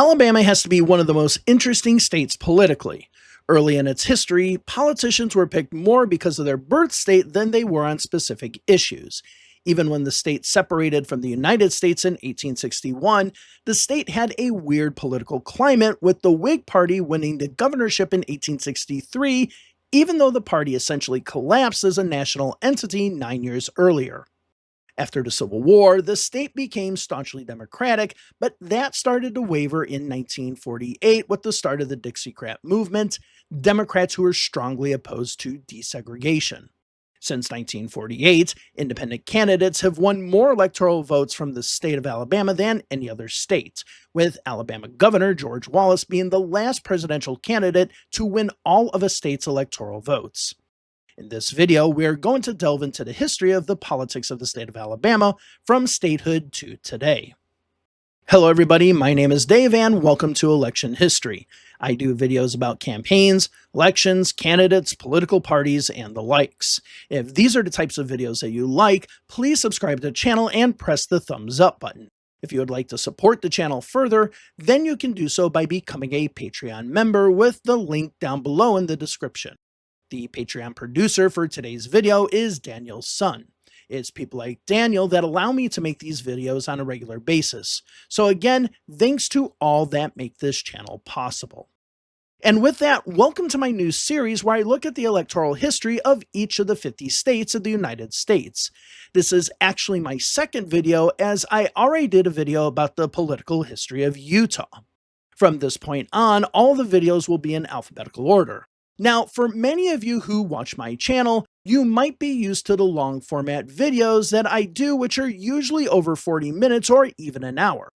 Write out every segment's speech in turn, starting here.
Alabama has to be one of the most interesting states politically. Early in its history, politicians were picked more because of their birth state than they were on specific issues. Even when the state separated from the United States in 1861, the state had a weird political climate, with the Whig Party winning the governorship in 1863, even though the party essentially collapsed as a national entity 9 years earlier. After the Civil War, the state became staunchly Democratic, but that started to waver in 1948 with the start of the Dixiecrat movement, Democrats who were strongly opposed to desegregation. Since 1948, independent candidates have won more electoral votes from the state of Alabama than any other state, with Alabama Governor George Wallace being the last presidential candidate to win all of a state's electoral votes. In this video, we're going to delve into the history of the politics of the state of Alabama from statehood to today. Hello everybody, my name is Dave and welcome to Election History. I do videos about campaigns, elections, candidates, political parties, and the likes. If these are the types of videos that you like, please subscribe to the channel and press the thumbs up button. If you would like to support the channel further, then you can do so by becoming a Patreon member with the link down below in the description. The Patreon producer for today's video is Daniel's son. It's people like Daniel that allow me to make these videos on a regular basis. So again, thanks to all that make this channel possible. And with that, welcome to my new series where I look at the electoral history of each of the 50 states of the United States. This is actually my second video, as I already did a video about the political history of Utah. From this point on, all the videos will be in alphabetical order. Now, for many of you who watch my channel, you might be used to the long format videos that I do, which are usually over 40 minutes or even an hour.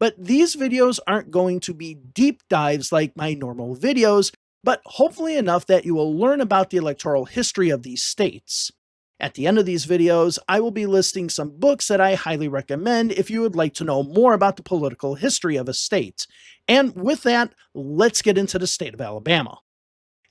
But these videos aren't going to be deep dives like my normal videos, but hopefully enough that you will learn about the electoral history of these states. At the end of these videos, I will be listing some books that I highly recommend if you would like to know more about the political history of a state. And with that, let's get into the state of Alabama.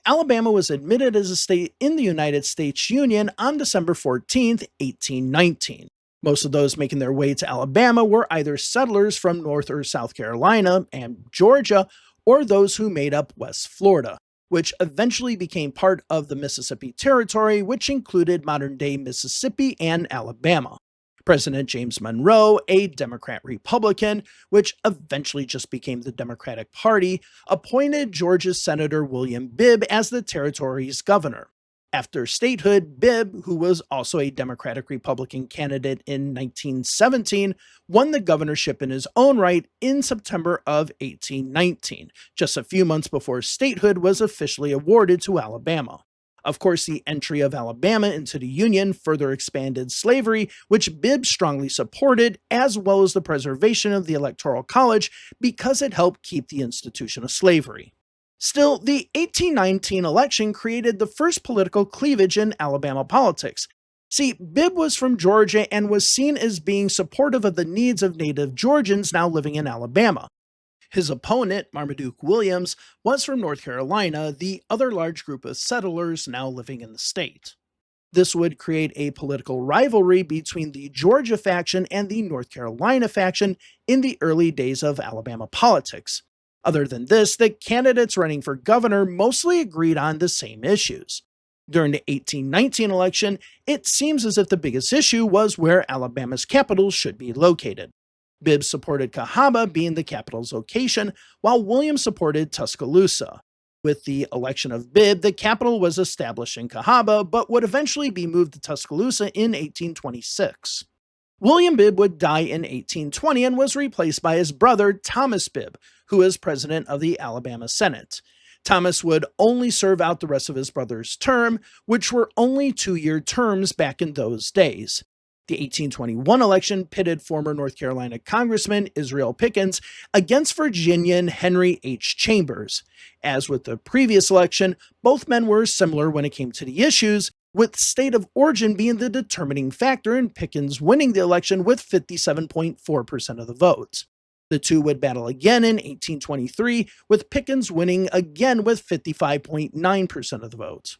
Alabama was admitted as a state in the United States Union on December 14, 1819. Most of those making their way to Alabama were either settlers from North or South Carolina and Georgia, or those who made up West Florida, which eventually became part of the Mississippi Territory, which included modern-day Mississippi and Alabama. President James Monroe, a Democrat-Republican, which eventually just became the Democratic Party, appointed Georgia's Senator William Bibb as the territory's governor. After statehood, Bibb, who was also a Democratic-Republican candidate in 1917, won the governorship in his own right in September of 1819, just a few months before statehood was officially awarded to Alabama. Of course, the entry of Alabama into the Union further expanded slavery, which Bibb strongly supported, as well as the preservation of the Electoral College because it helped keep the institution of slavery. Still, the 1819 election created the first political cleavage in Alabama politics. See, Bibb was from Georgia and was seen as being supportive of the needs of native Georgians now living in Alabama. His opponent, Marmaduke Williams, was from North Carolina, the other large group of settlers now living in the state. This would create a political rivalry between the Georgia faction and the North Carolina faction in the early days of Alabama politics. Other than this, the candidates running for governor mostly agreed on the same issues. During the 1819 election, it seems as if the biggest issue was where Alabama's capital should be located. Bibb supported Cahaba being the capital's location, while Williams supported Tuscaloosa. With the election of Bibb, the capital was established in Cahaba, but would eventually be moved to Tuscaloosa in 1826. William Bibb would die in 1820 and was replaced by his brother Thomas Bibb, who was president of the Alabama Senate. Thomas would only serve out the rest of his brother's term, which were only 2-year terms back in those days. The 1821 election pitted former North Carolina Congressman Israel Pickens against Virginian Henry H. Chambers. As with the previous election, both men were similar when it came to the issues, with state of origin being the determining factor in Pickens winning the election with 57.4% of the vote. The two would battle again in 1823, with Pickens winning again with 55.9% of the vote.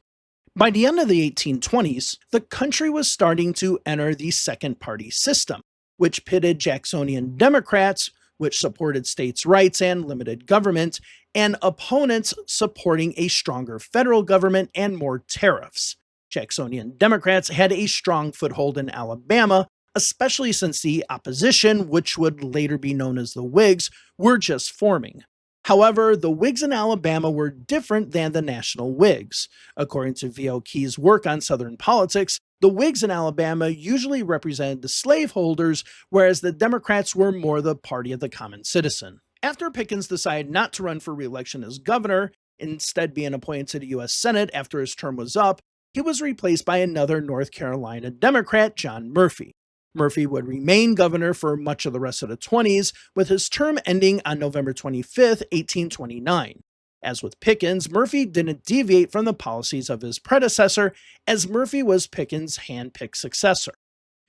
By the end of the 1820s, the country was starting to enter the second party system, which pitted Jacksonian Democrats, which supported states' rights and limited government, and opponents supporting a stronger federal government and more tariffs. Jacksonian Democrats had a strong foothold in Alabama, especially since the opposition, which would later be known as the Whigs, were just forming. However, the Whigs in Alabama were different than the National Whigs. According to V.O. Key's work on Southern politics, the Whigs in Alabama usually represented the slaveholders, whereas the Democrats were more the party of the common citizen. After Pickens decided not to run for re-election as governor, instead being appointed to the U.S. Senate after his term was up, he was replaced by another North Carolina Democrat, John Murphy. Murphy would remain governor for much of the rest of the 20s, with his term ending on November 25, 1829. As with Pickens, Murphy didn't deviate from the policies of his predecessor, as Murphy was Pickens' hand-picked successor.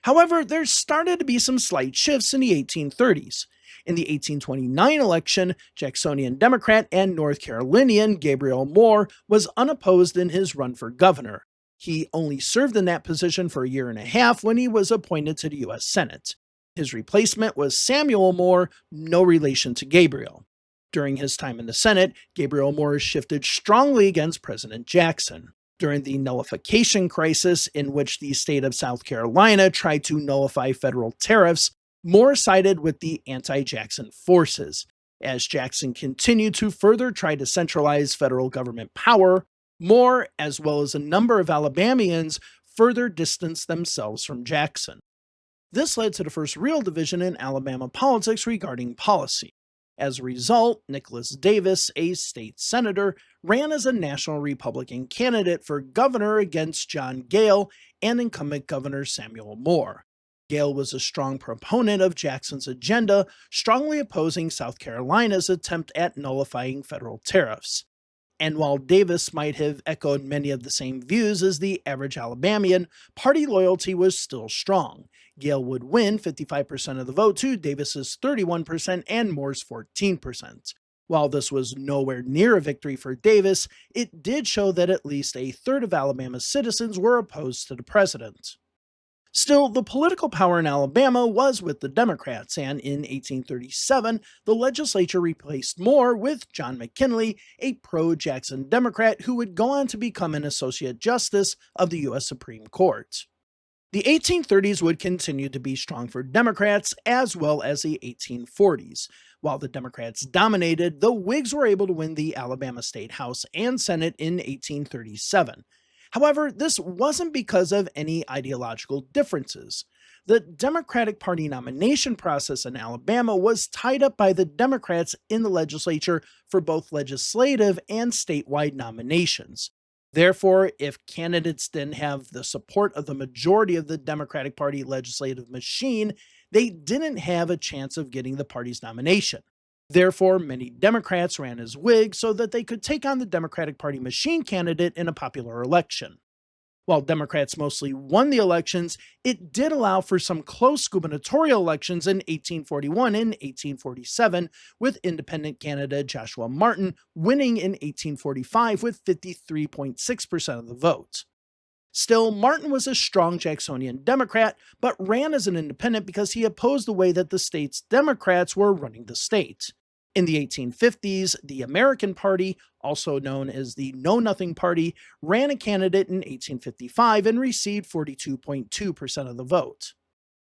However, there started to be some slight shifts in the 1830s. In the 1829 election, Jacksonian Democrat and North Carolinian Gabriel Moore was unopposed in his run for governor. He only served in that position for a year and a half when he was appointed to the U.S. Senate. His replacement was Samuel Moore, no relation to Gabriel. During his time in the Senate, Gabriel Moore shifted strongly against President Jackson. During the nullification crisis, in which the state of South Carolina tried to nullify federal tariffs, Moore sided with the anti-Jackson forces. As Jackson continued to further try to centralize federal government power, Moore, as well as a number of Alabamians, further distanced themselves from Jackson. This led to the first real division in Alabama politics regarding policy. As a result, Nicholas Davis, a state senator, ran as a national Republican candidate for governor against John Gale and incumbent Governor Samuel Moore. Gale was a strong proponent of Jackson's agenda, strongly opposing South Carolina's attempt at nullifying federal tariffs. And while Davis might have echoed many of the same views as the average Alabamian, party loyalty was still strong. Gale would win 55% of the vote to Davis's 31% and Moore's 14%. While this was nowhere near a victory for Davis, it did show that at least a third of Alabama's citizens were opposed to the president. Still, the political power in Alabama was with the Democrats, and in 1837, the legislature replaced Moore with John McKinley, a pro-Jackson Democrat who would go on to become an Associate Justice of the U.S. Supreme Court. The 1830s would continue to be strong for Democrats, as well as the 1840s. While the Democrats dominated, the Whigs were able to win the Alabama State House and Senate in 1837. However, this wasn't because of any ideological differences. The Democratic Party nomination process in Alabama was tied up by the Democrats in the legislature for both legislative and statewide nominations. Therefore, if candidates didn't have the support of the majority of the Democratic Party legislative machine, they didn't have a chance of getting the party's nomination. Therefore, many Democrats ran as Whigs so that they could take on the Democratic Party machine candidate in a popular election. While Democrats mostly won the elections, it did allow for some close gubernatorial elections in 1841 and 1847, with independent candidate Joshua Martin winning in 1845 with 53.6% of the vote. Still, Martin was a strong Jacksonian Democrat, but ran as an independent because he opposed the way that the state's Democrats were running the state. In the 1850s, the American Party, also known as the Know Nothing Party, ran a candidate in 1855 and received 42.2% of the vote.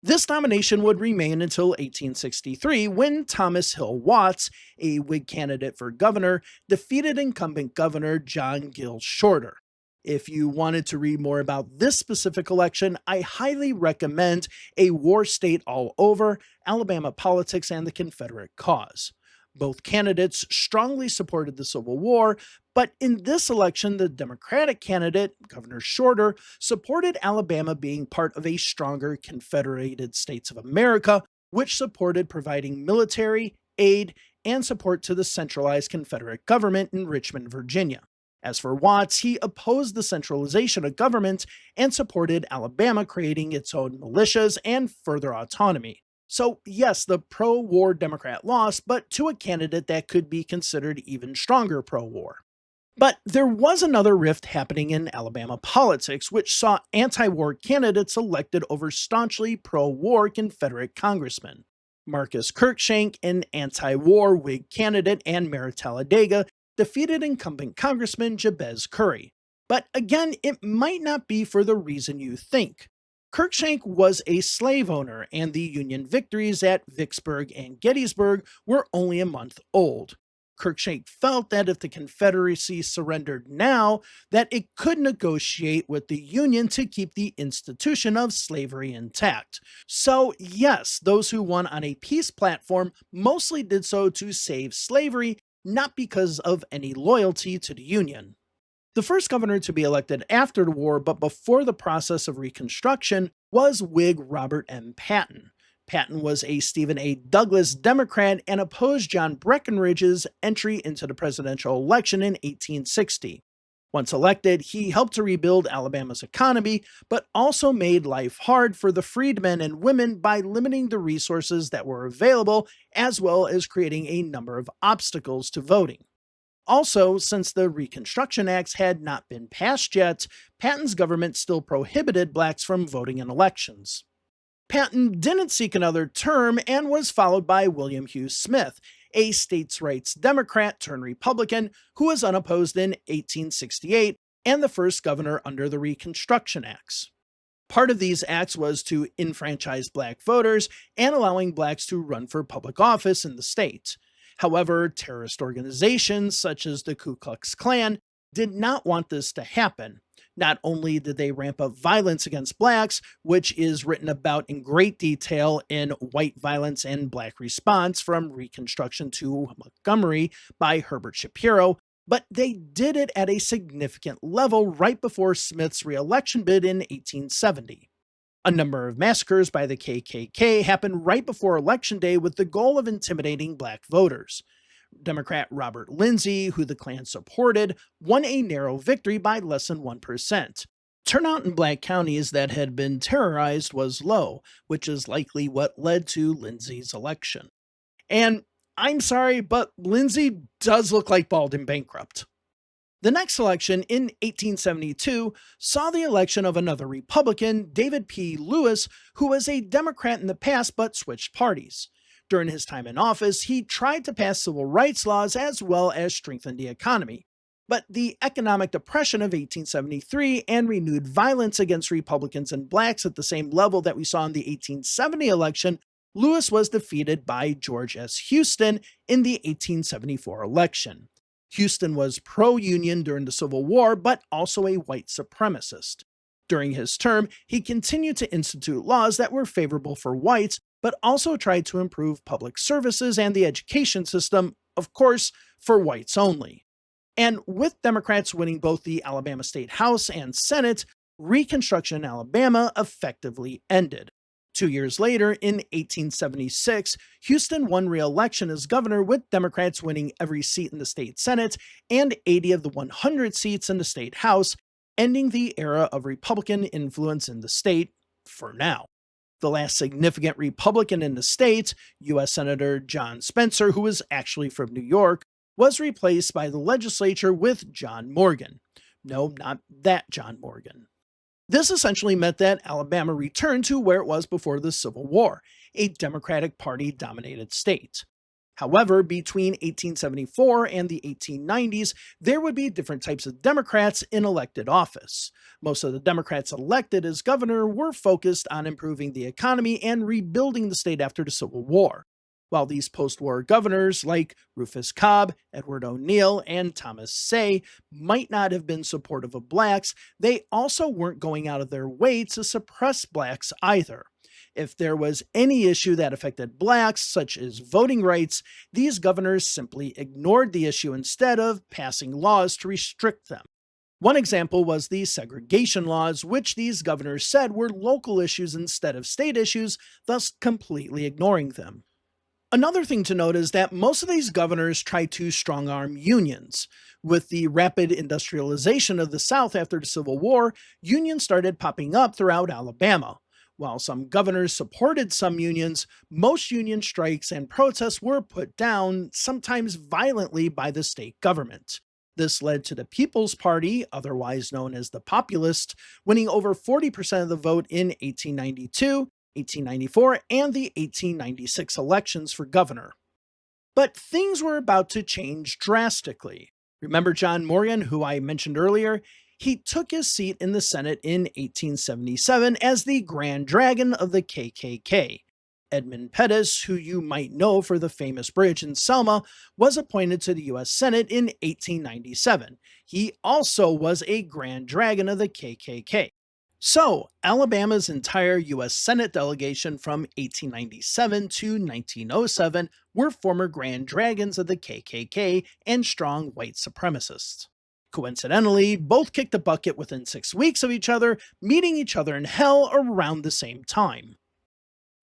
This nomination would remain until 1863, when Thomas Hill Watts, a Whig candidate for governor, defeated incumbent Governor John Gill Shorter. If you wanted to read more about this specific election, I highly recommend A War State All Over, Alabama Politics and the Confederate Cause. Both candidates strongly supported the Civil War, but in this election, the Democratic candidate, Governor Shorter, supported Alabama being part of a stronger Confederated States of America, which supported providing military, aid, and support to the centralized Confederate government in Richmond, Virginia. As for Watts, he opposed the centralization of government and supported Alabama creating its own militias and further autonomy. So yes, the pro-war Democrat lost, but to a candidate that could be considered even stronger pro-war. But there was another rift happening in Alabama politics, which saw anti-war candidates elected over staunchly pro-war Confederate congressmen. Marcus Cruikshank, an anti-war Whig candidate, and Mayor Talladega defeated incumbent Congressman Jabez Curry. But again, it might not be for the reason you think. Cruikshank was a slave owner, and the Union victories at Vicksburg and Gettysburg were only a month old. Cruikshank felt that if the Confederacy surrendered now, that it could negotiate with the Union to keep the institution of slavery intact. So yes, those who won on a peace platform mostly did so to save slavery, not because of any loyalty to the Union. The first governor to be elected after the war, but before the process of Reconstruction, was Whig Robert M. Patton. Patton was a Stephen A. Douglas Democrat and opposed John Breckinridge's entry into the presidential election in 1860. Once elected, he helped to rebuild Alabama's economy, but also made life hard for the freedmen and women by limiting the resources that were available, as well as creating a number of obstacles to voting. Also, since the Reconstruction Acts had not been passed yet, Patton's government still prohibited blacks from voting in elections. Patton didn't seek another term and was followed by William Hughes Smith, a states' rights Democrat turned Republican who was unopposed in 1868 and the first governor under the Reconstruction Acts. Part of these acts was to enfranchise black voters and allowing blacks to run for public office in the state. However, terrorist organizations such as the Ku Klux Klan did not want this to happen. Not only did they ramp up violence against blacks, which is written about in great detail in White Violence and Black Response from Reconstruction to Montgomery by Herbert Shapiro, but they did it at a significant level right before Smith's re-election bid in 1870. A number of massacres by the KKK happened right before Election Day with the goal of intimidating black voters. Democrat Robert Lindsay, who the Klan supported, won a narrow victory by less than 1%. Turnout in black counties that had been terrorized was low, which is likely what led to Lindsay's election. And I'm sorry, but Lindsay does look like bald and bankrupt. The next election in 1872 saw the election of another Republican, David P. Lewis, who was a Democrat in the past but switched parties. During his time in office, he tried to pass civil rights laws as well as strengthen the economy. But the economic depression of 1873 and renewed violence against Republicans and blacks at the same level that we saw in the 1870 election, Lewis was defeated by George S. Houston in the 1874 election. Houston was pro-Union during the Civil War, but also a white supremacist. During his term, he continued to institute laws that were favorable for whites, but also tried to improve public services and the education system, of course, for whites only. And with Democrats winning both the Alabama State House and Senate, Reconstruction in Alabama effectively ended. 2 years later, in 1876, Houston won re-election as governor with Democrats winning every seat in the state Senate and 80 of the 100 seats in the state House, ending the era of Republican influence in the state for now. The last significant Republican in the state, U.S. Senator John Spencer, who was actually from New York, was replaced by the legislature with John Morgan. No, not that John Morgan. This essentially meant that Alabama returned to where it was before the Civil War, a Democratic Party-dominated state. However, between 1874 and the 1890s, there would be different types of Democrats in elected office. Most of the Democrats elected as governor were focused on improving the economy and rebuilding the state after the Civil War. While these post-war governors like Rufus Cobb, Edward O'Neill, and Thomas Say might not have been supportive of blacks, they also weren't going out of their way to suppress blacks either. If there was any issue that affected blacks, such as voting rights, these governors simply ignored the issue instead of passing laws to restrict them. One example was the segregation laws, which these governors said were local issues instead of state issues, thus completely ignoring them. Another thing to note is that most of these governors tried to strong-arm unions. With the rapid industrialization of the South after the Civil War, unions started popping up throughout Alabama. While some governors supported some unions, most union strikes and protests were put down, sometimes violently, by the state government. This led to the People's Party, otherwise known as the Populists, winning over 40% of the vote in 1892 1894, and the 1896 elections for governor. But things were about to change drastically. Remember John Morgan, who I mentioned earlier? He took his seat in the Senate in 1877 as the Grand Dragon of the KKK. Edmund Pettus, who you might know for the famous bridge in Selma, was appointed to the U.S. Senate in 1897. He also was a Grand Dragon of the KKK. So, Alabama's entire U.S. Senate delegation from 1897 to 1907 were former Grand Dragons of the KKK and strong white supremacists. Coincidentally, both kicked the bucket within 6 weeks of each other, meeting each other in hell around the same time.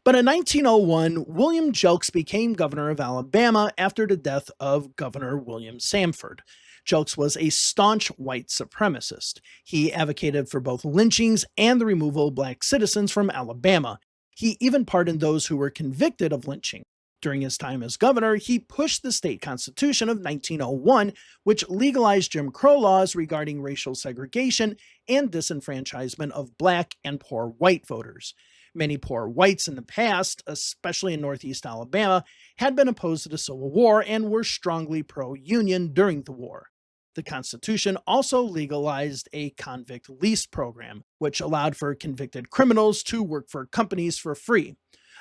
But in 1901, William Jelks became governor of Alabama after the death of Governor William Sanford. Jelks was a staunch white supremacist. He advocated for both lynchings and the removal of black citizens from Alabama. He even pardoned those who were convicted of lynching. During his time as governor, he pushed the state constitution of 1901, which legalized Jim Crow laws regarding racial segregation and disenfranchisement of black and poor white voters. Many poor whites in the past, especially in Northeast Alabama, had been opposed to the Civil War and were strongly pro-Union during the war. The Constitution also legalized a convict lease program, which allowed for convicted criminals to work for companies for free.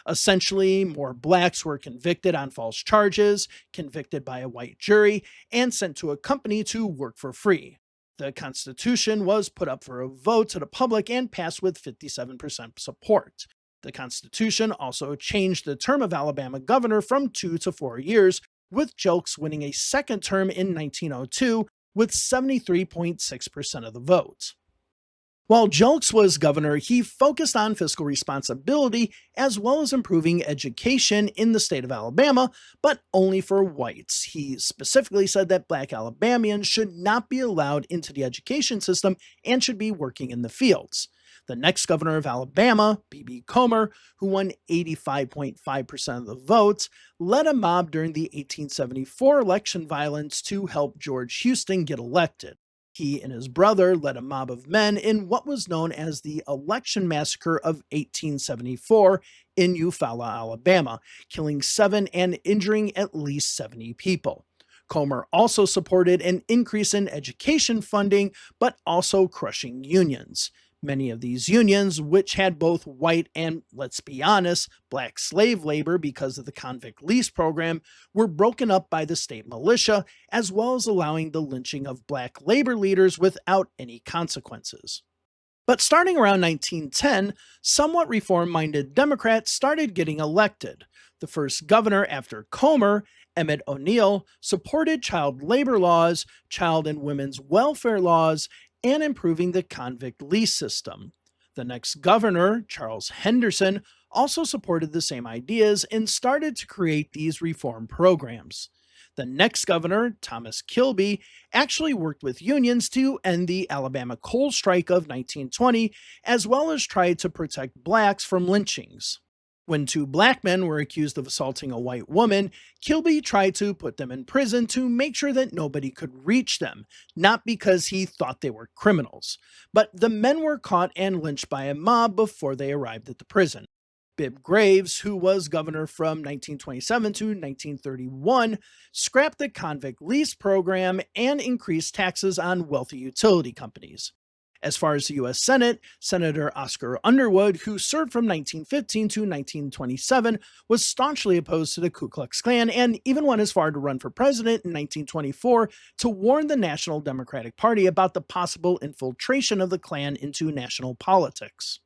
Essentially, more blacks were convicted on false charges, convicted by a white jury, and sent to a company to work for free. The Constitution was put up for a vote to the public and passed with 57% support. The Constitution also changed the term of Alabama governor from 2 to 4 years, with Jelks winning a second term in 1902 with 73.6% of the vote. While Jelks was governor, he focused on fiscal responsibility as well as improving education in the state of Alabama, but only for whites. He specifically said that black Alabamians should not be allowed into the education system and should be working in the fields. The next governor of Alabama, B.B. Comer, who won 85.5% of the votes, led a mob during the 1874 election violence to help George Houston get elected. He and his brother led a mob of men in what was known as the Election Massacre of 1874 in Eufaula, Alabama, killing 7 and injuring at least 70 people. Comer also supported an increase in education funding, but also crushing unions. Many of these unions, which had both white and, let's be honest, black slave labor because of the convict lease program, were broken up by the state militia, as well as allowing the lynching of black labor leaders without any consequences. But starting around 1910, somewhat reform-minded Democrats started getting elected. The first governor after Comer, Emmett O'Neill, supported child labor laws, child and women's welfare laws, and improving the convict lease system. The next governor, Charles Henderson, also supported the same ideas and started to create these reform programs. The next governor, Thomas Kilby, actually worked with unions to end the Alabama coal strike of 1920, as well as tried to protect blacks from lynchings. When 2 black men were accused of assaulting a white woman, Kilby tried to put them in prison to make sure that nobody could reach them, not because he thought they were criminals. But the men were caught and lynched by a mob before they arrived at the prison. Bibb Graves, who was governor from 1927 to 1931, scrapped the convict lease program and increased taxes on wealthy utility companies. As far as the U.S. Senate, Senator Oscar Underwood, who served from 1915 to 1927, was staunchly opposed to the Ku Klux Klan and even went as far to run for president in 1924 to warn the National Democratic Party about the possible infiltration of the Klan into national politics.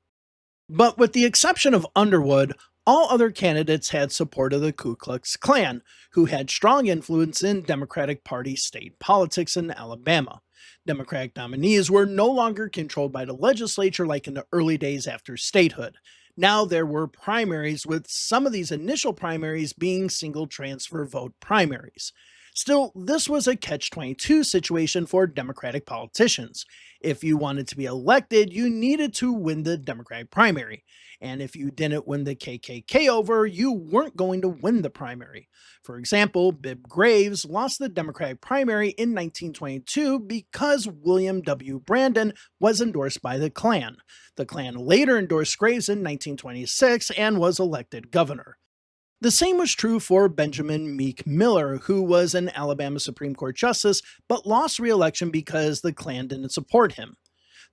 But with the exception of Underwood, all other candidates had support of the Ku Klux Klan, who had strong influence in Democratic Party state politics in Alabama. Democratic nominees were no longer controlled by the legislature like in the early days after statehood. Now there were primaries, with some of these initial primaries being single transfer vote primaries. Still, this was a catch-22 situation for Democratic politicians. If you wanted to be elected, you needed to win the Democratic primary. And if you didn't win the KKK over, you weren't going to win the primary. For example, Bibb Graves lost the Democratic primary in 1922 because William W. Brandon was endorsed by the Klan. The Klan later endorsed Graves in 1926 and was elected governor. The same was true for Benjamin Meek Miller, who was an Alabama Supreme Court justice but lost re-election because the Klan didn't support him.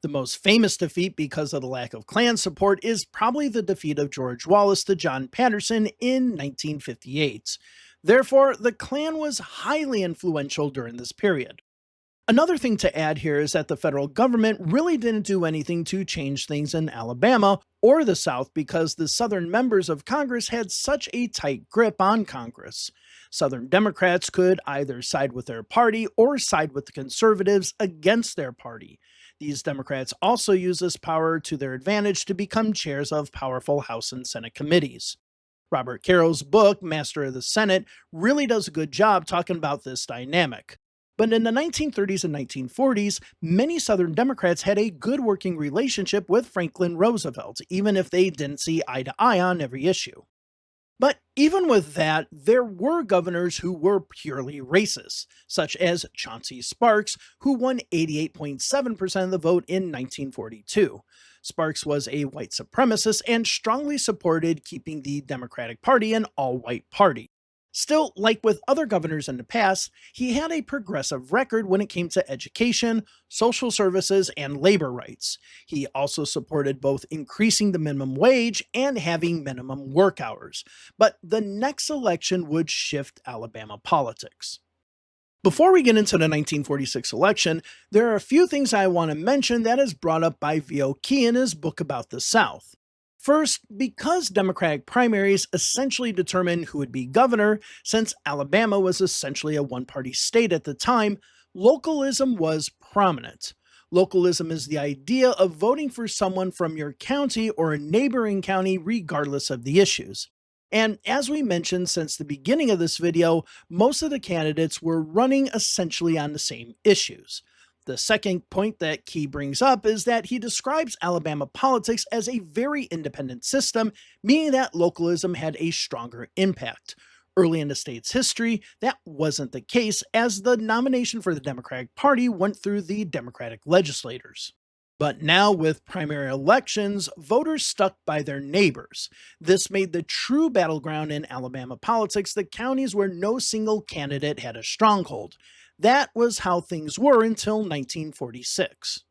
The most famous defeat because of the lack of Klan support is probably the defeat of George Wallace to John Patterson in 1958. Therefore, the Klan was highly influential during this period. Another thing to add here is that the federal government really didn't do anything to change things in Alabama or the South because the Southern members of Congress had such a tight grip on Congress. Southern Democrats could either side with their party or side with the conservatives against their party. These Democrats also use this power to their advantage to become chairs of powerful House and Senate committees. Robert Caro's book, Master of the Senate, really does a good job talking about this dynamic. But in the 1930s and 1940s, many Southern Democrats had a good working relationship with Franklin Roosevelt, even if they didn't see eye to eye on every issue. But even with that, there were governors who were purely racist, such as Chauncey Sparks, who won 88.7% of the vote in 1942. Sparks was a white supremacist and strongly supported keeping the Democratic Party an all-white party. Still, like with other governors in the past, he had a progressive record when it came to education, social services, and labor rights. He also supported both increasing the minimum wage and having minimum work hours. But the next election would shift Alabama politics. Before we get into the 1946 election, there are a few things I want to mention that is brought up by V.O. Key in his book about the South. First, because Democratic primaries essentially determined who would be governor, since Alabama was essentially a one-party state at the time, localism was prominent. Localism is the idea of voting for someone from your county or a neighboring county regardless of the issues. And as we mentioned since the beginning of this video, most of the candidates were running essentially on the same issues. The second point that Key brings up is that he describes Alabama politics as a very independent system, meaning that localism had a stronger impact. Early in the state's history, that wasn't the case, as the nomination for the Democratic Party went through the Democratic legislators. But now, with primary elections, voters stuck by their neighbors. This made the true battleground in Alabama politics the counties where no single candidate had a stronghold. That was how things were until 1946.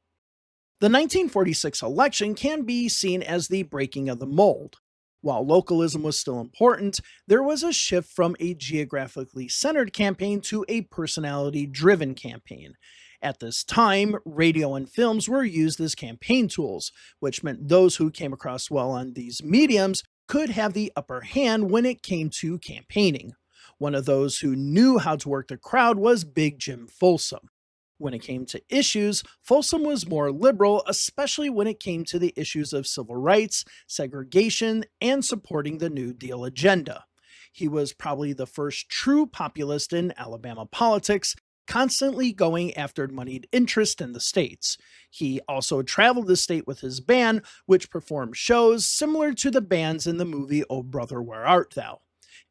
The 1946 election can be seen as the breaking of the mold. While localism was still important, there was a shift from a geographically centered campaign to a personality-driven campaign. At this time, radio and films were used as campaign tools, which meant those who came across well on these mediums could have the upper hand when it came to campaigning. One of those who knew how to work the crowd was Big Jim Folsom. When it came to issues, Folsom was more liberal, especially when it came to the issues of civil rights, segregation, and supporting the New Deal agenda. He was probably the first true populist in Alabama politics, constantly going after moneyed interest in the states. He also traveled the state with his band, which performed shows similar to the bands in the movie Oh Brother, Where Art Thou?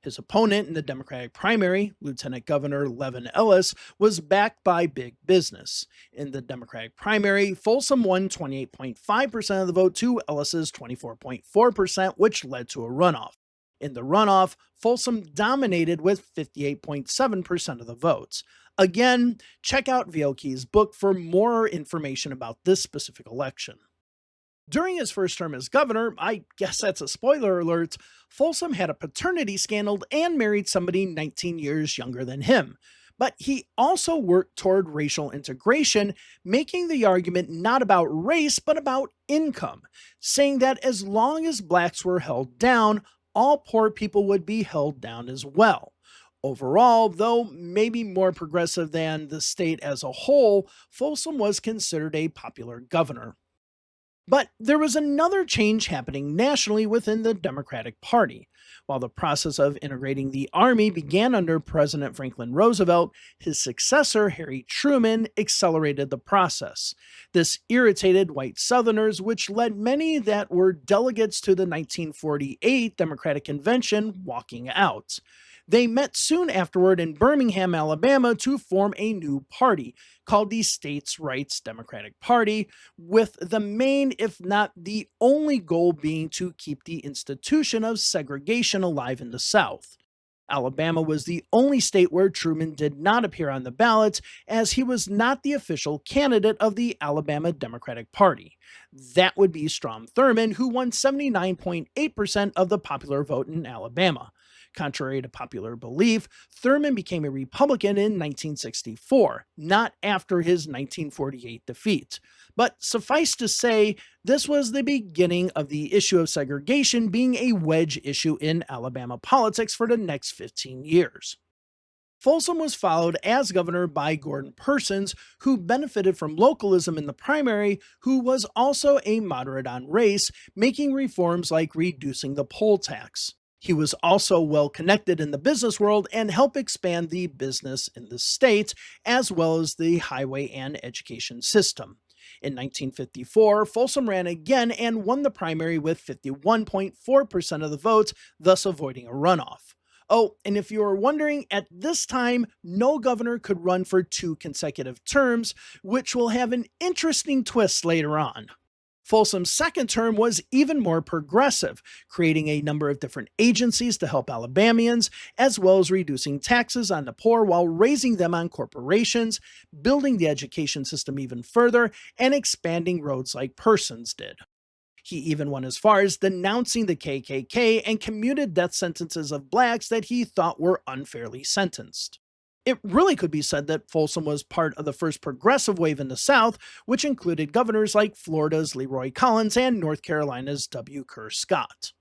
His opponent in the Democratic primary, Lieutenant Governor Levin Ellis, was backed by big business. In the Democratic primary, Folsom won 28.5% of the vote to Ellis's 24.4%, which led to a runoff. In the runoff, Folsom dominated with 58.7% of the votes. Again, check out V.O. Key's book for more information about this specific election. During his first term as governor, I guess that's a spoiler alert, Folsom had a paternity scandal and married somebody 19 years younger than him. But he also worked toward racial integration, making the argument not about race but about income, saying that as long as blacks were held down, all poor people would be held down as well. Overall, though maybe more progressive than the state as a whole, Folsom was considered a popular governor. But there was another change happening nationally within the Democratic Party. While the process of integrating the Army began under President Franklin Roosevelt, his successor, Harry Truman, accelerated the process. This irritated white Southerners, which led many that were delegates to the 1948 Democratic Convention walking out. They met soon afterward in Birmingham, Alabama, to form a new party called the States' Rights Democratic Party, with the main, if not the only goal being to keep the institution of segregation alive in the South. Alabama was the only state where Truman did not appear on the ballot, as he was not the official candidate of the Alabama Democratic Party. That would be Strom Thurmond, who won 79.8% of the popular vote in Alabama. Contrary to popular belief, Thurmond became a Republican in 1964, not after his 1948 defeat. But suffice to say, this was the beginning of the issue of segregation being a wedge issue in Alabama politics for the next 15 years. Folsom was followed as governor by Gordon Persons, who benefited from localism in the primary, who was also a moderate on race, making reforms like reducing the poll tax. He was also well connected in the business world and helped expand the business in the state, as well as the highway and education system. In 1954, Folsom ran again and won the primary with 51.4% of the vote, thus avoiding a runoff. Oh, and if you are wondering, at this time, no governor could run for 2 consecutive terms, which will have an interesting twist later on. Folsom's second term was even more progressive, creating a number of different agencies to help Alabamians, as well as reducing taxes on the poor while raising them on corporations, building the education system even further, and expanding roads like Persons did. He even went as far as denouncing the KKK and commuted death sentences of blacks that he thought were unfairly sentenced. It really could be said that Folsom was part of the first progressive wave in the South, which included governors like Florida's Leroy Collins and North Carolina's W. Kerr Scott.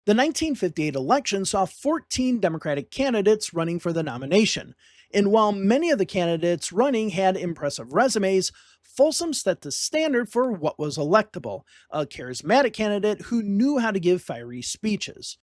The 1958 election saw 14 Democratic candidates running for the nomination, and while many of the candidates running had impressive resumes, Folsom set the standard for what was electable, a charismatic candidate who knew how to give fiery speeches.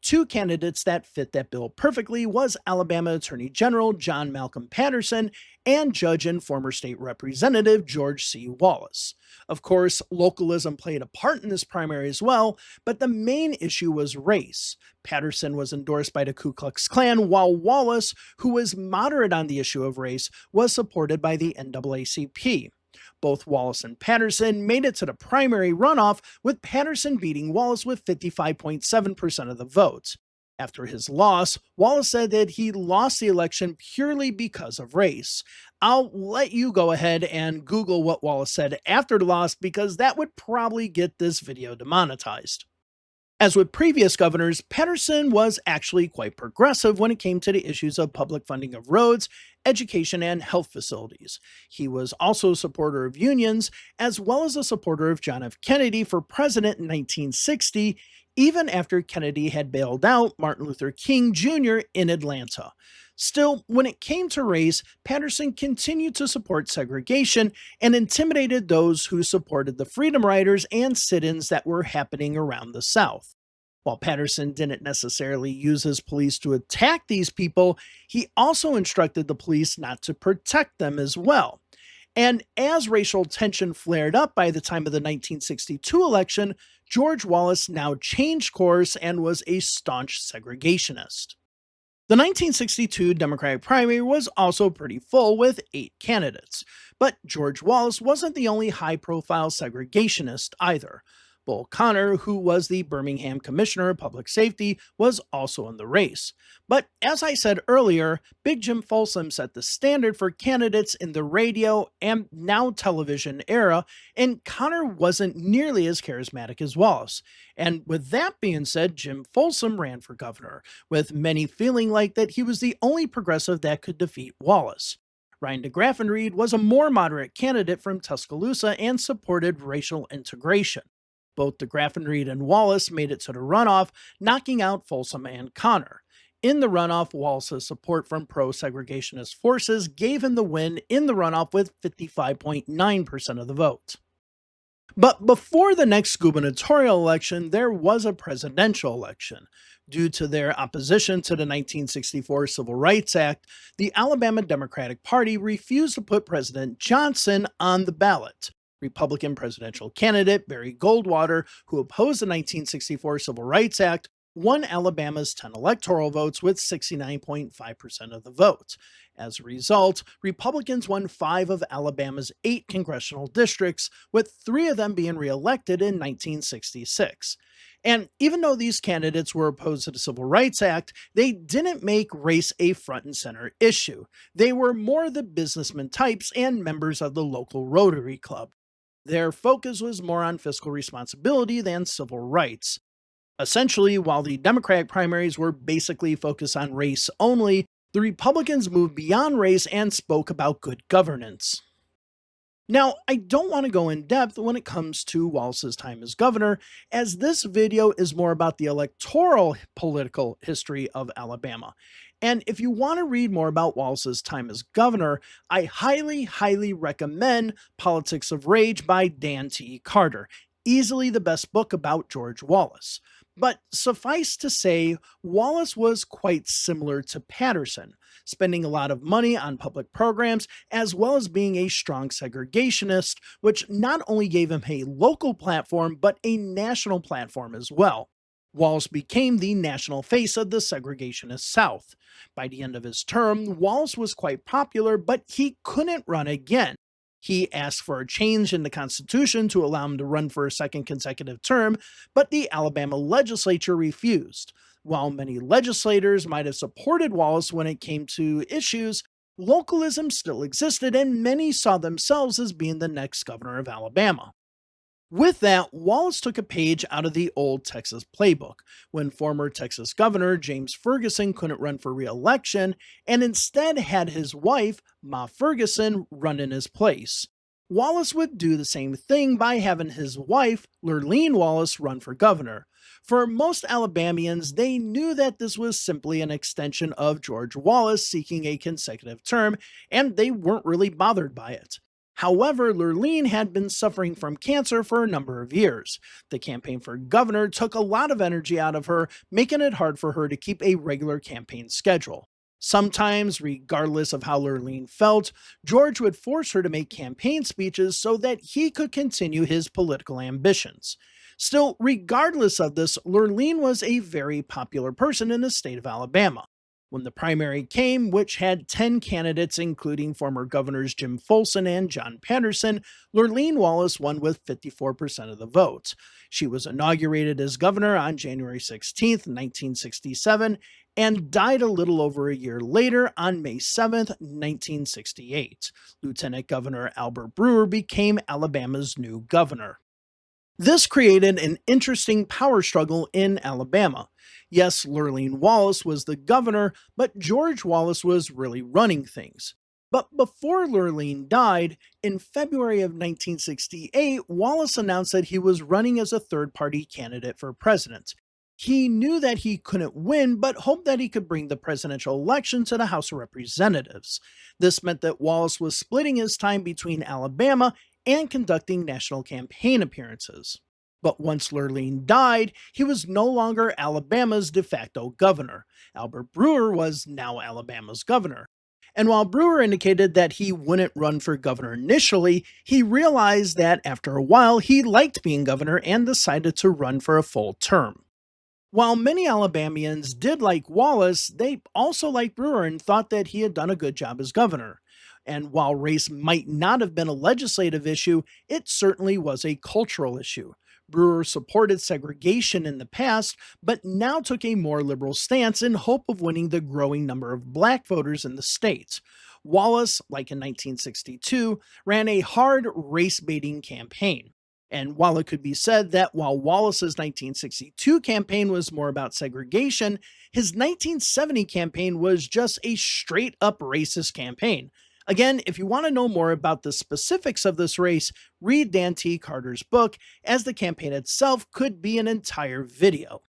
2 candidates that fit that bill perfectly was Alabama Attorney General John Malcolm Patterson and Judge and former state representative George C. Wallace. Of course, localism played a part in this primary as well, but the main issue was race. Patterson was endorsed by the Ku Klux Klan, while Wallace, who was moderate on the issue of race, was supported by the NAACP. Both Wallace and Patterson made it to the primary runoff, with Patterson beating Wallace with 55.7% of the vote. After his loss, Wallace said that he lost the election purely because of race. I'll let you go ahead and Google what Wallace said after the loss, because that would probably get this video demonetized. As with previous governors, Patterson was actually quite progressive when it came to the issues of public funding of roads, education, and health facilities. He was also a supporter of unions, as well as a supporter of John F. Kennedy for president in 1960, even after Kennedy had bailed out Martin Luther King Jr. in Atlanta. Still, when it came to race, Patterson continued to support segregation and intimidated those who supported the Freedom Riders and sit-ins that were happening around the South. While Patterson didn't necessarily use his police to attack these people, he also instructed the police not to protect them as well. And as racial tension flared up by the time of the 1962 election, George Wallace now changed course and was a staunch segregationist. The 1962 Democratic primary was also pretty full with 8 candidates, but George Wallace wasn't the only high-profile segregationist either. Bull Connor, who was the Birmingham Commissioner of Public Safety, was also in the race. But as I said earlier, Big Jim Folsom set the standard for candidates in the radio and now television era, and Connor wasn't nearly as charismatic as Wallace. And with that being said, Jim Folsom ran for governor, with many feeling like that he was the only progressive that could defeat Wallace. Ryan DeGraffenreid was a more moderate candidate from Tuscaloosa and supported racial integration. Both DeGraffenreid and Wallace made it to the runoff, knocking out Folsom and Connor. In the runoff, Wallace's support from pro-segregationist forces gave him the win in the runoff with 55.9% of the vote. But before the next gubernatorial election, there was a presidential election. Due to their opposition to the 1964 Civil Rights Act, the Alabama Democratic Party refused to put President Johnson on the ballot. Republican presidential candidate Barry Goldwater, who opposed the 1964 Civil Rights Act, won Alabama's 10 electoral votes with 69.5% of the vote. As a result, Republicans won 5 of Alabama's 8 congressional districts, with 3 of them being reelected in 1966. And even though these candidates were opposed to the Civil Rights Act, they didn't make race a front and center issue. They were more the businessman types and members of the local Rotary Club. Their focus was more on fiscal responsibility than civil rights. Essentially, while the Democratic primaries were basically focused on race only, the Republicans moved beyond race and spoke about good governance. Now, I don't want to go in depth when it comes to Wallace's time as governor, as this video is more about the electoral political history of Alabama. And if you want to read more about Wallace's time as governor, I highly recommend Politics of Rage by Dan T. Carter, easily the best book about George Wallace. But suffice to say, Wallace was quite similar to Patterson, spending a lot of money on public programs as well as being a strong segregationist, which not only gave him a local platform but a national platform as well. Wallace became the national face of the segregationist South. By the end of his term, Wallace was quite popular, but he couldn't run again. He asked for a change in the Constitution to allow him to run for a second consecutive term, but the Alabama legislature refused. While many legislators might have supported Wallace when it came to issues, localism still existed and many saw themselves as being the next governor of Alabama. With that, Wallace took a page out of the old Texas playbook, when former Texas Governor James Ferguson couldn't run for re-election and instead had his wife, Ma Ferguson, run in his place. Wallace would do the same thing by having his wife, Lurleen Wallace, run for governor. For most Alabamians, they knew that this was simply an extension of George Wallace seeking a consecutive term, and they weren't really bothered by it. However, Lurleen had been suffering from cancer for a number of years. The campaign for governor took a lot of energy out of her, making it hard for her to keep a regular campaign schedule. Sometimes, regardless of how Lurleen felt, George would force her to make campaign speeches so that he could continue his political ambitions. Still, regardless of this, Lurleen was a very popular person in the state of Alabama. When the primary came, which had 10 candidates including former governors Jim Folsom and John Patterson, Lurleen Wallace won with 54% of the vote. She was inaugurated as governor on January 16, 1967, and died a little over a year later on May 7, 1968. Lieutenant Governor Albert Brewer became Alabama's new governor. This created an interesting power struggle in Alabama. Yes, Lurleen Wallace was the governor, but George Wallace was really running things. But before Lurleen died, in February of 1968, Wallace announced that he was running as a third-party candidate for president. He knew that he couldn't win, but hoped that he could bring the presidential election to the House of Representatives. This meant that Wallace was splitting his time between Alabama and conducting national campaign appearances. But once Lurleen died, he was no longer Alabama's de facto governor. Albert Brewer was now Alabama's governor. And while Brewer indicated that he wouldn't run for governor initially, he realized that after a while he liked being governor and decided to run for a full term. While many Alabamians did like Wallace, they also liked Brewer and thought that he had done a good job as governor. And while race might not have been a legislative issue, it certainly was a cultural issue. Brewer supported segregation in the past, but now took a more liberal stance in hope of winning the growing number of black voters in the state. Wallace, like in 1962, ran a hard race-baiting campaign. And while it could be said that while Wallace's 1962 campaign was more about segregation, his 1970 campaign was just a straight-up racist campaign. Again, if you want to know more about the specifics of this race, read Dan T. Carter's book, as the campaign itself could be an entire video.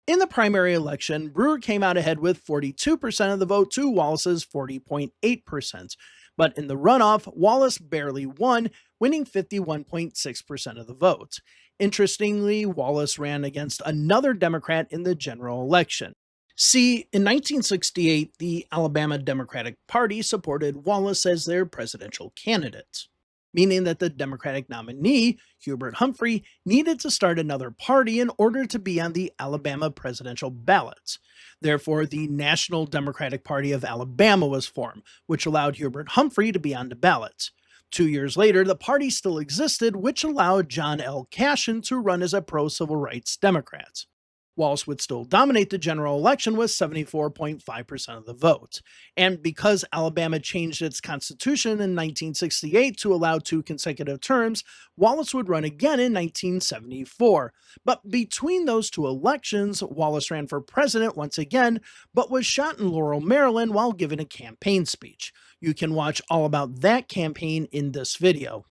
In the primary election, Brewer came out ahead with 42% of the vote to Wallace's 40.8%. But in the runoff, Wallace barely won, winning 51.6% of the vote. Interestingly, Wallace ran against another Democrat in the general election. See, in 1968, the Alabama Democratic Party supported Wallace as their presidential candidate, meaning that the Democratic nominee, Hubert Humphrey, needed to start another party in order to be on the Alabama presidential ballot. Therefore, the National Democratic Party of Alabama was formed, which allowed Hubert Humphrey to be on the ballot. 2 years later, the party still existed, which allowed John L. Cashin to run as a pro-civil rights Democrat. Wallace would still dominate the general election with 74.5% of the vote. And because Alabama changed its constitution in 1968 to allow 2 consecutive terms, Wallace would run again in 1974. But between those 2 elections, Wallace ran for president once again, but was shot in Laurel, Maryland while giving a campaign speech. You can watch all about that campaign in this video.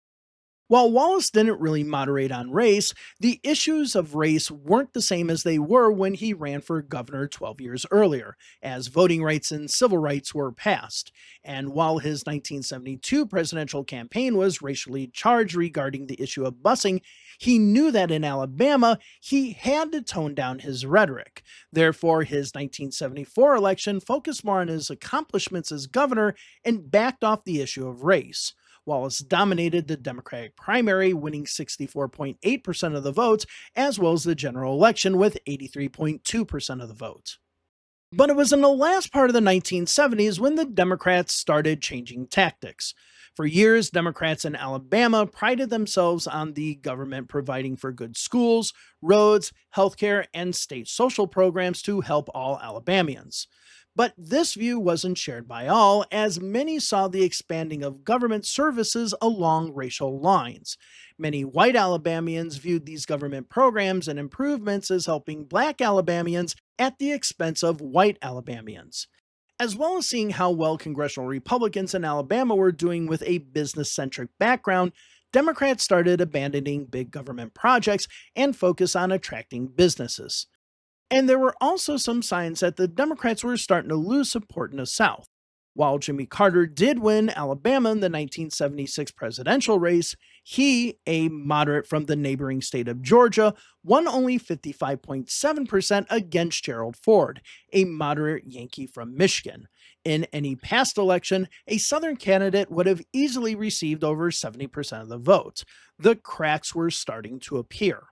While Wallace didn't really moderate on race, the issues of race weren't the same as they were when he ran for governor 12 years earlier, as voting rights and civil rights were passed. And while his 1972 presidential campaign was racially charged regarding the issue of busing, he knew that in Alabama, he had to tone down his rhetoric. Therefore, his 1974 election focused more on his accomplishments as governor and backed off the issue of race. Wallace dominated the Democratic primary, winning 64.8% of the vote, as well as the general election with 83.2% of the vote. But it was in the last part of the 1970s when the Democrats started changing tactics. For years, Democrats in Alabama prided themselves on the government providing for good schools, roads, healthcare, and state social programs to help all Alabamians. But this view wasn't shared by all, as many saw the expanding of government services along racial lines. Many white Alabamians viewed these government programs and improvements as helping black Alabamians at the expense of white Alabamians. As well as seeing how well congressional Republicans in Alabama were doing with a business-centric background, Democrats started abandoning big government projects and focus on attracting businesses. And there were also some signs that the Democrats were starting to lose support in the South. While Jimmy Carter did win Alabama in the 1976 presidential race, he, a moderate from the neighboring state of Georgia, won only 55.7% against Gerald Ford, a moderate Yankee from Michigan. In any past election, a Southern candidate would have easily received over 70% of the vote. The cracks were starting to appear.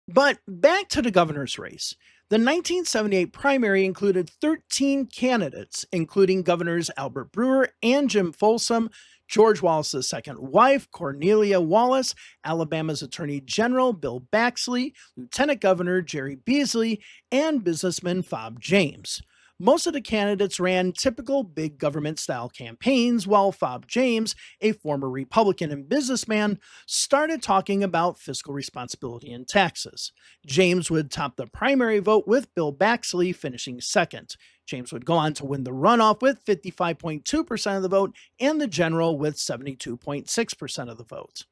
But back to the governor's race. The 1978 primary included 13 candidates, including Governors Albert Brewer and Jim Folsom, George Wallace's second wife, Cornelia Wallace, Alabama's Attorney General Bill Baxley, Lieutenant Governor Jerry Beasley, and businessman Fob James. Most of the candidates ran typical big government style campaigns, while Fob James, a former Republican and businessman, started talking about fiscal responsibility and taxes. James would top the primary vote with Bill Baxley finishing second. James would go on to win the runoff with 55.2% of the vote and the general with 72.6% of the vote.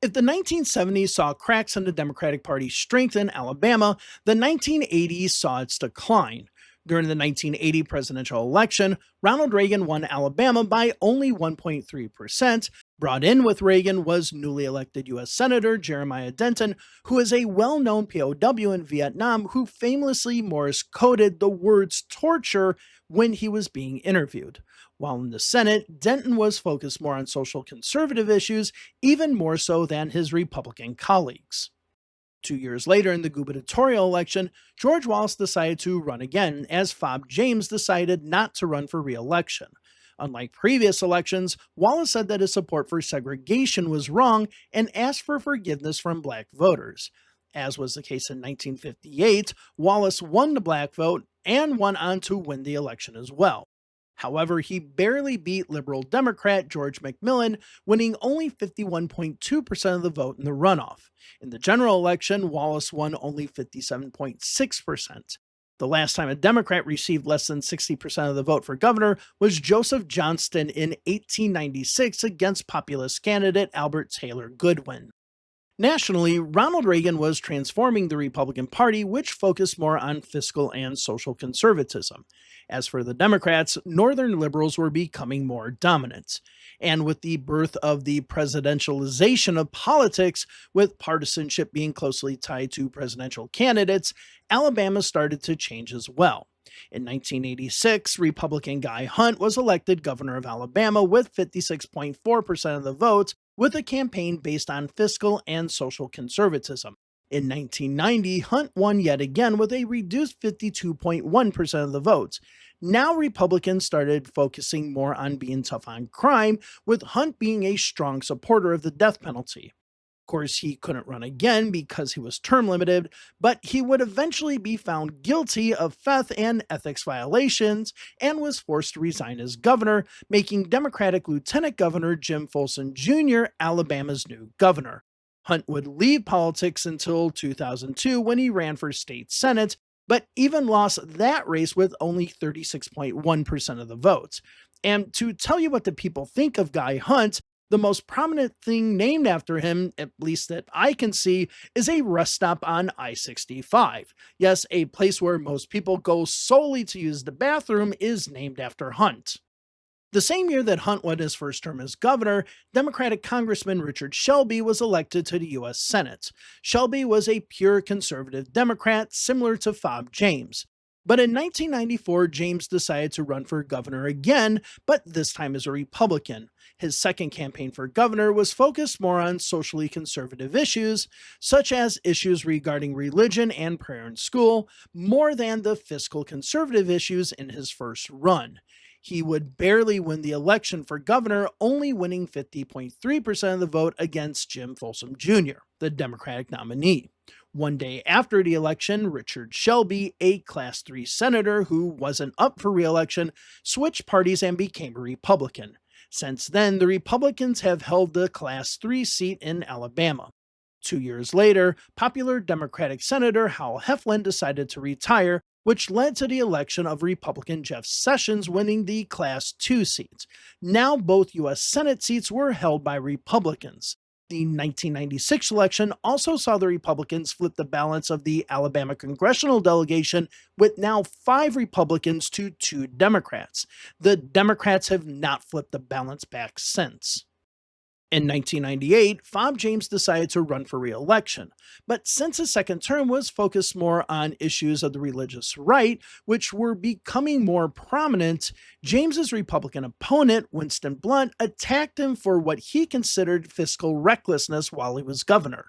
If the 1970s saw cracks in the Democratic Party's strength in Alabama, the 1980s saw its decline. During the 1980 presidential election, Ronald Reagan won Alabama by only 1.3%. Brought in with Reagan was newly elected U.S. Senator Jeremiah Denton, who is a well-known POW in Vietnam who famously Morse-coded the words torture when he was being interviewed. While in the Senate, Denton was focused more on social conservative issues, even more so than his Republican colleagues. 2 years later, in the gubernatorial election, George Wallace decided to run again, as Fob James decided not to run for re-election. Unlike previous elections, Wallace said that his support for segregation was wrong and asked for forgiveness from black voters. As was the case in 1958, Wallace won the black vote and went on to win the election as well. However, he barely beat Liberal Democrat George McMillan, winning only 51.2% of the vote in the runoff. In the general election, Wallace won only 57.6%. The last time a Democrat received less than 60% of the vote for governor was Joseph Johnston in 1896 against populist candidate Albert Taylor Goodwin. Nationally, Ronald Reagan was transforming the Republican Party, which focused more on fiscal and social conservatism. As for the Democrats, Northern liberals were becoming more dominant. And with the birth of the presidentialization of politics, with partisanship being closely tied to presidential candidates, Alabama started to change as well. In 1986, Republican Guy Hunt was elected governor of Alabama with 56.4% of the vote, with a campaign based on fiscal and social conservatism. In 1990, Hunt won yet again with a reduced 52.1% of the votes. Now, Republicans started focusing more on being tough on crime, with Hunt being a strong supporter of the death penalty. Of course, he couldn't run again because he was term limited, but he would eventually be found guilty of theft and ethics violations and was forced to resign as governor, making Democratic Lieutenant Governor Jim Folsom Jr. Alabama's new governor. Hunt would leave politics until 2002 when he ran for state senate, but even lost that race with only 36.1% of the votes. And to tell you what the people think of Guy Hunt, the most prominent thing named after him, at least that I can see, is a rest stop on I-65. Yes, a place where most people go solely to use the bathroom is named after Hunt. The same year that Hunt won his first term as governor, Democratic Congressman Richard Shelby was elected to the U.S. Senate. Shelby was a pure conservative Democrat, similar to Fob James. But in 1994, James decided to run for governor again, but this time as a Republican. His second campaign for governor was focused more on socially conservative issues, such as issues regarding religion and prayer in school, more than the fiscal conservative issues in his first run. He would barely win the election for governor, only winning 50.3% of the vote against Jim Folsom Jr., the Democratic nominee. One day after the election, Richard Shelby, a Class 3 senator who wasn't up for re-election, switched parties and became a Republican. Since then, the Republicans have held the Class 3 seat in Alabama. 2 years later, popular Democratic Senator Hal Heflin decided to retire, which led to the election of Republican Jeff Sessions winning the Class 2 seat. Now both U.S. Senate seats were held by Republicans. The 1996 election also saw the Republicans flip the balance of the Alabama congressional delegation, with now 5 Republicans to 2 Democrats. The Democrats have not flipped the balance back since. In 1998, Fob James decided to run for re-election, but since his second term was focused more on issues of the religious right, which were becoming more prominent, James's Republican opponent, Winston Blunt, attacked him for what he considered fiscal recklessness while he was governor.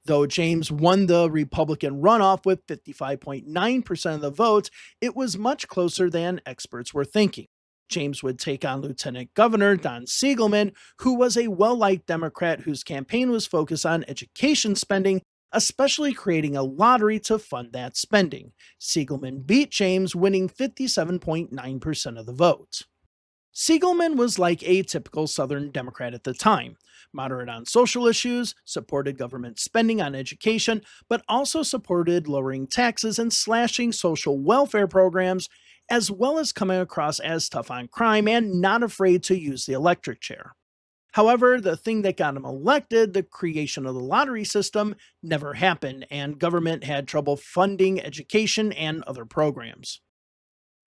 Though James won the Republican runoff with 55.9% of the votes, it was much closer than experts were thinking. James would take on Lieutenant Governor Don Siegelman, who was a well-liked Democrat whose campaign was focused on education spending, especially creating a lottery to fund that spending. Siegelman beat James, winning 57.9% of the vote. Siegelman was like a typical Southern Democrat at the time, moderate on social issues, supported government spending on education, but also supported lowering taxes and slashing social welfare programs, as well as coming across as tough on crime and not afraid to use the electric chair. However, the thing that got him elected, the creation of the lottery system, never happened, and government had trouble funding education and other programs.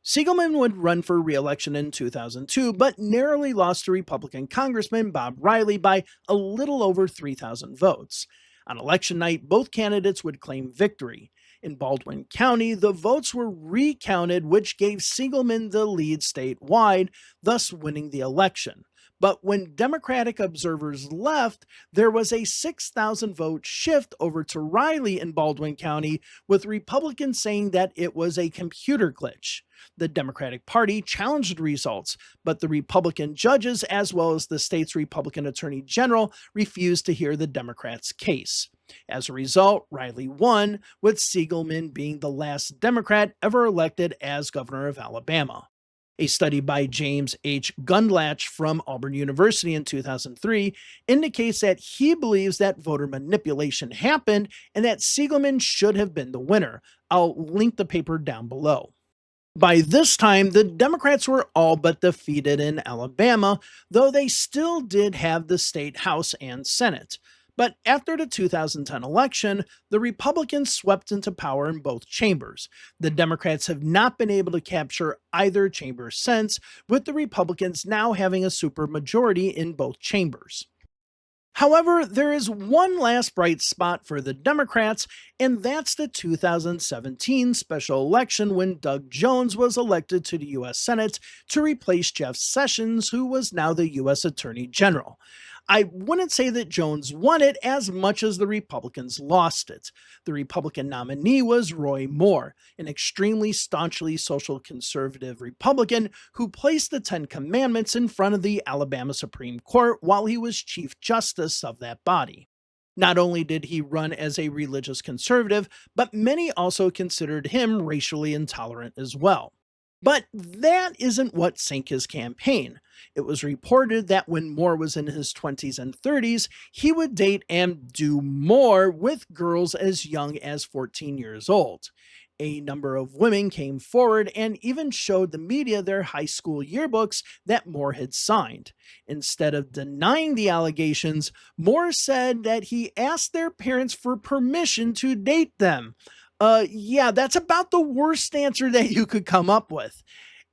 Siegelman would run for re-election in 2002, but narrowly lost to Republican Congressman Bob Riley by a little over 3,000 votes. On election night, both candidates would claim victory. In Baldwin County, the votes were recounted, which gave Siegelman the lead statewide, thus winning the election. But when Democratic observers left, there was a 6,000 vote shift over to Riley in Baldwin County, with Republicans saying that it was a computer glitch. The Democratic Party challenged the results, but the Republican judges, as well as the state's Republican Attorney General, refused to hear the Democrats' case. As a result, Riley won, with Siegelman being the last Democrat ever elected as governor of Alabama. A study by James H. Gundlach from Auburn University in 2003 indicates that he believes that voter manipulation happened and that Siegelman should have been the winner. I'll link the paper down below. By this time, the Democrats were all but defeated in Alabama, though they still did have the state House and Senate. But after the 2010 election, the Republicans swept into power in both chambers. The Democrats have not been able to capture either chamber since, with the Republicans now having a supermajority in both chambers. However, there is one last bright spot for the Democrats, and that's the 2017 special election when Doug Jones was elected to the U.S. Senate to replace Jeff Sessions, who was now the U.S. Attorney General. I wouldn't say that Jones won it as much as the Republicans lost it. The Republican nominee was Roy Moore, an extremely staunchly social conservative Republican who placed the Ten Commandments in front of the Alabama Supreme Court while he was Chief Justice of that body. Not only did he run as a religious conservative, but many also considered him racially intolerant as well. But that isn't what sank his campaign. It was reported that when Moore was in his 20s and 30s, he would date and do more with girls as young as 14 years old. A number of women came forward and even showed the media their high school yearbooks that Moore had signed. Instead of denying the allegations, Moore said that he asked their parents for permission to date them. Yeah, that's about the worst answer that you could come up with.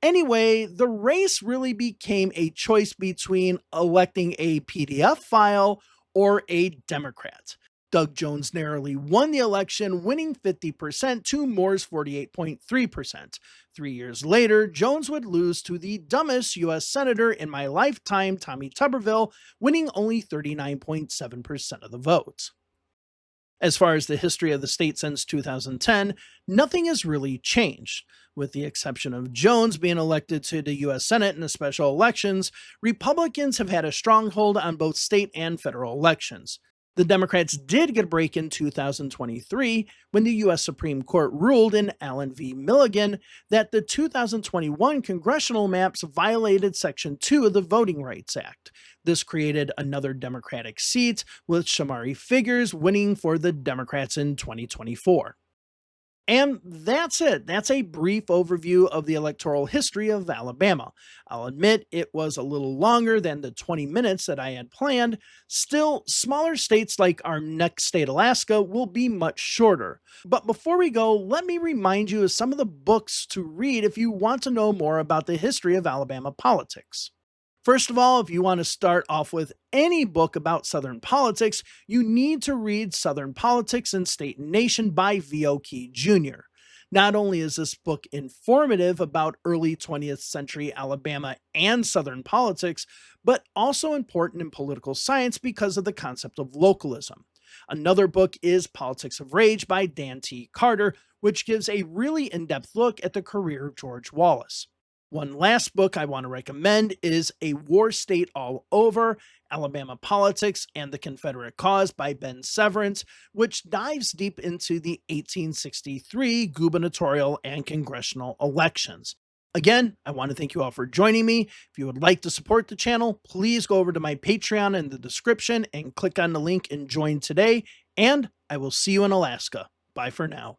Anyway, the race really became a choice between electing a PDF file or a Democrat. Doug Jones narrowly won the election, winning 50% to Moore's 48.3%. 3 years later, Jones would lose to the dumbest U.S. Senator in my lifetime, Tommy Tuberville, winning only 39.7% of the vote. As far as the history of the state since 2010, nothing has really changed. With the exception of Jones being elected to the U.S. Senate in the special elections, Republicans have had a stronghold on both state and federal elections. The Democrats did get a break in 2023 when the U.S. Supreme Court ruled in Allen v. Milligan that the 2021 congressional maps violated Section 2 of the Voting Rights Act. This created another Democratic seat, with Shamari Figures winning for the Democrats in 2024. And that's it. That's a brief overview of the electoral history of Alabama. I'll admit it was a little longer than the 20 minutes that I had planned. Still, smaller states like our next state, Alaska, will be much shorter. But before we go, let me remind you of some of the books to read if you want to know more about the history of Alabama politics. First of all, if you want to start off with any book about Southern politics, you need to read Southern Politics in State and Nation by V.O. Key Jr. Not only is this book informative about early 20th century Alabama and Southern politics, but also important in political science because of the concept of localism. Another book is Politics of Rage by Dan T. Carter, which gives a really in-depth look at the career of George Wallace. One last book I want to recommend is A War State All Over, Alabama Politics and the Confederate Cause by Ben Severance, which dives deep into the 1863 gubernatorial and congressional elections. Again, I want to thank you all for joining me. If you would like to support the channel, please go over to my Patreon in the description and click on the link and join today, and I will see you in Alaska. Bye for now.